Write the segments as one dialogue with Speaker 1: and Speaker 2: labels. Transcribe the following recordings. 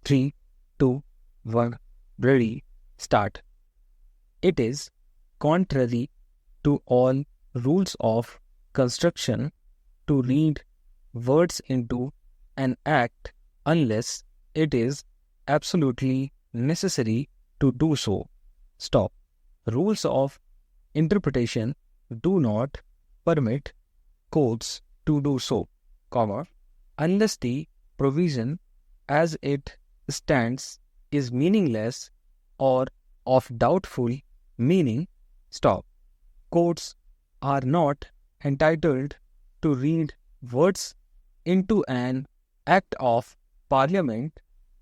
Speaker 1: 3, 2, 1, ready, start. It is contrary to all rules of construction to read words into an act unless it is absolutely necessary to do so. Stop. Rules of interpretation do not permit courts to do so, unless the provision as it stands is meaningless or of doubtful meaning. Stop. Courts are not entitled to read words into an act of parliament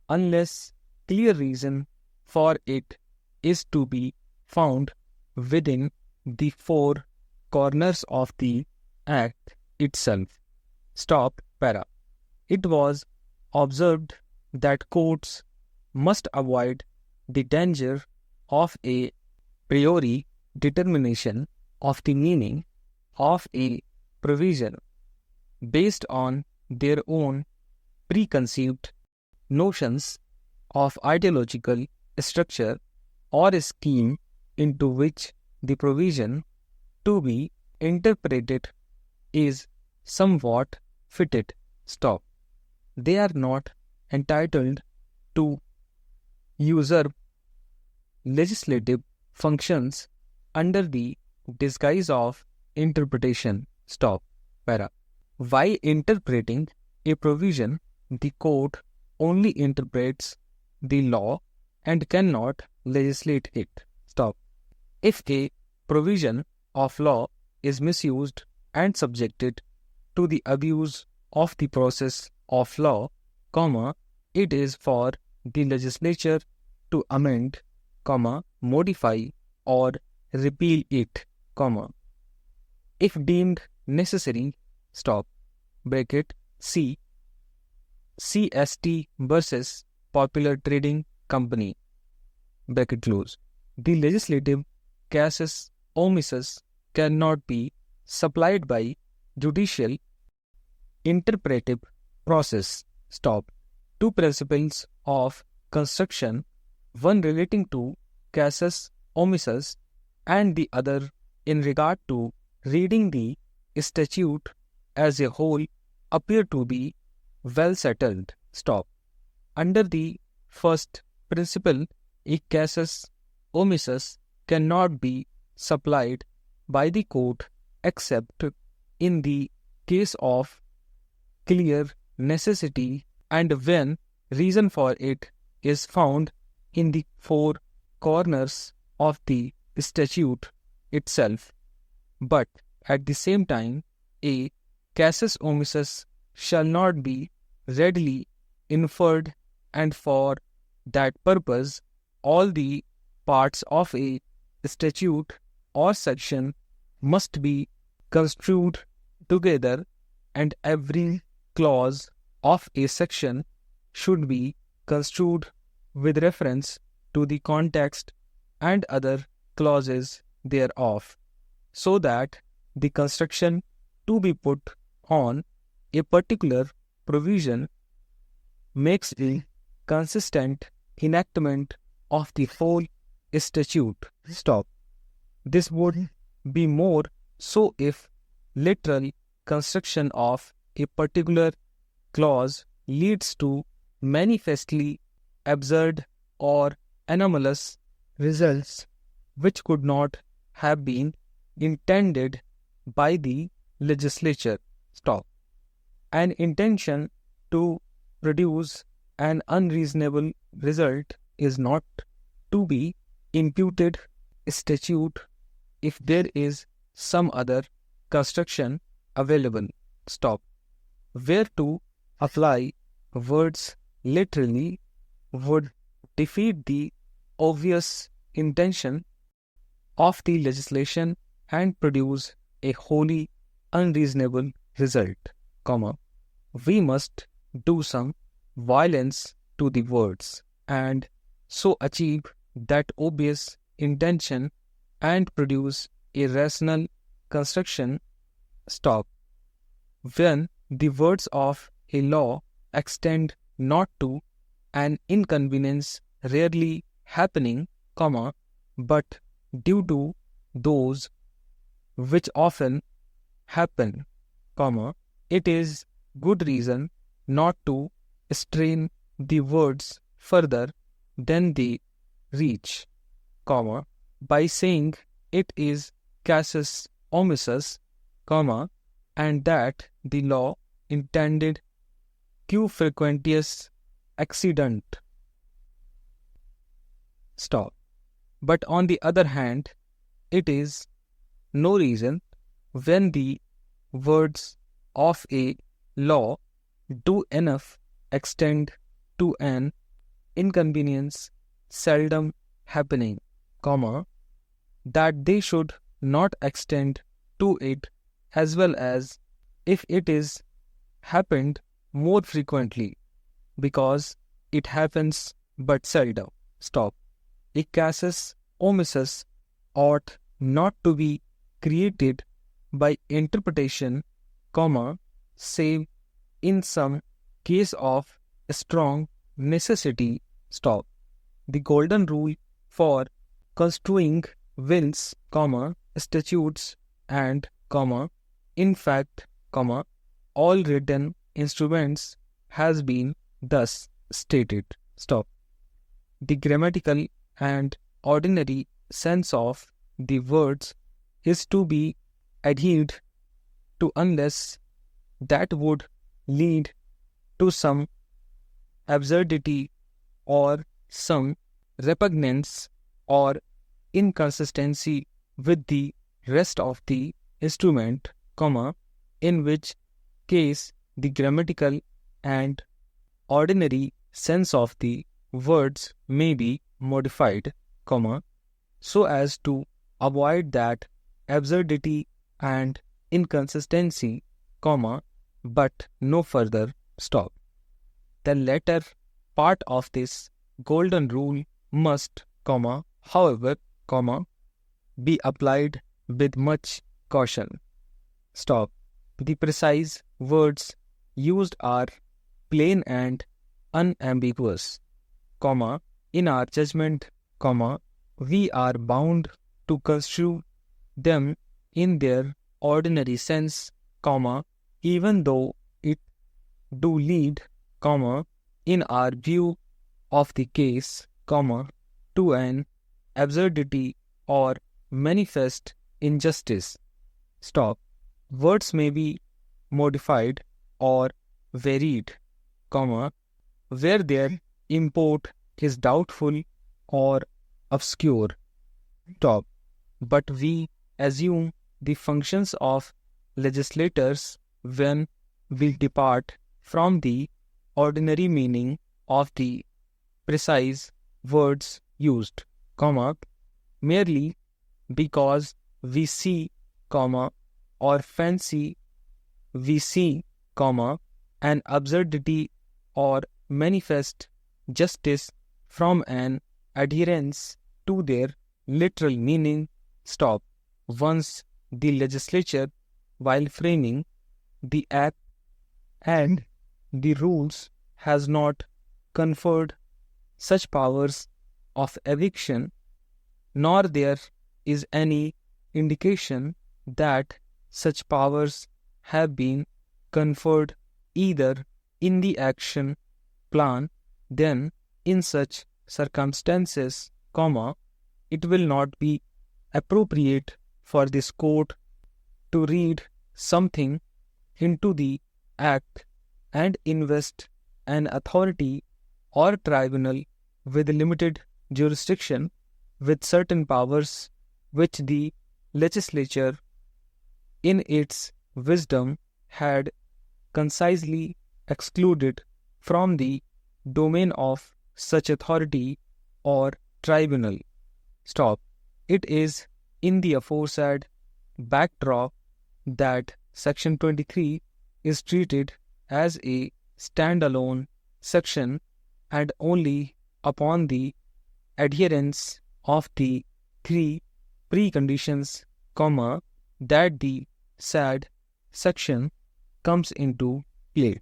Speaker 1: unless clear reason for it is to be found within the four corners of the act itself. Stop. Para. It was observed that courts must avoid the danger of a priori determination of the meaning of a provision based on their own preconceived notions of ideological structure or scheme into which the provision to be interpreted is somewhat fitted. Stop. They are not entitled to usurp legislative functions under the disguise of interpretation. Stop. Para. While interpreting a provision, the court only interprets the law and cannot legislate it. Stop. If a provision of law is misused and subjected to the abuse of the process of law, it is for the legislature to amend, modify or repeal it, if deemed necessary. Stop. Bracket C. CST versus Popular Trading Company. Bracket close. The legislative casus omissus cannot be supplied by judicial interpretive process. Stop. Two principles of construction, one relating to casus omissus and the other in regard to reading the statute as a whole, appear to be well settled. Stop. Under the first principle, a casus omissus cannot be supplied by the court except in the case of clear necessity and when reason for it is found in the four corners of the statute itself. But at the same time, a casus omissus shall not be readily inferred, and for that purpose all the parts of a statute or section must be construed together, and every clause of a section should be construed with reference to the context and other clauses thereof, so that the construction to be put on a particular provision makes a consistent enactment of the whole statute. Stop. This would be more so if literal construction of a particular clause leads to manifestly absurd or anomalous results which could not have been intended by the legislature. Stop. An intention to produce an unreasonable result is not to be imputed statute if there is some other construction available. Stop. Where to apply words literally would defeat the obvious intention of the legislation and produce a wholly unreasonable result, we must do some violence to the words and so achieve that obvious intention and produce a rational construction. Stop. When the words of a law extend not to an inconvenience rarely happening, but due to those which often happen, it is good reason not to strain the words further than they reach, by saying it is casus omissus, and that the law intended q frequentius accident. Stop. But on the other hand, it is no reason when the words of a law do enough extend to an inconvenience seldom happening, that they should not extend to it as well as if it is happened more frequently, because it happens but seldom. Stop. A casus omissus ought not to be created by interpretation, save in some case of strong necessity. Stop. The golden rule for construing wills, statutes, and, in fact, all written instruments has been thus stated. Stop. The grammatical and ordinary sense of the words is to be adhered to unless that would lead to some absurdity or some repugnance or inconsistency with the rest of the instrument, in which case the grammatical and ordinary sense of the words may be modified, so as to avoid that absurdity and inconsistency, but no further. Stop. The latter part of this golden rule must, however, be applied with much caution. Stop. The precise words used are plain and unambiguous, in our judgment, we are bound to construe them in their ordinary sense, even though it do lead, in our view of the case, to an absurdity or manifest injustice. Stop. Words may be modified or varied, where their import is doubtful or obscure. Stop. But we assume the functions of legislators when we depart from the ordinary meaning of the precise words used, merely because we see, or fancy we see, an absurdity or manifest justice from an adherence to their literal meaning. Stop. Once the legislature, while framing the act and the rules, has not conferred such powers of eviction, nor there is any indication that such powers have been conferred either in the action plan, then in such circumstances, it will not be appropriate for this court to read something into the act and invest an authority or tribunal with limited jurisdiction with certain powers which the legislature in its wisdom had concisely excluded from the domain of such authority or tribunal. Stop. It is in the aforesaid backdrop that Section 23 is treated as a standalone section, and only upon the adherence of the three preconditions, that the said section comes into play.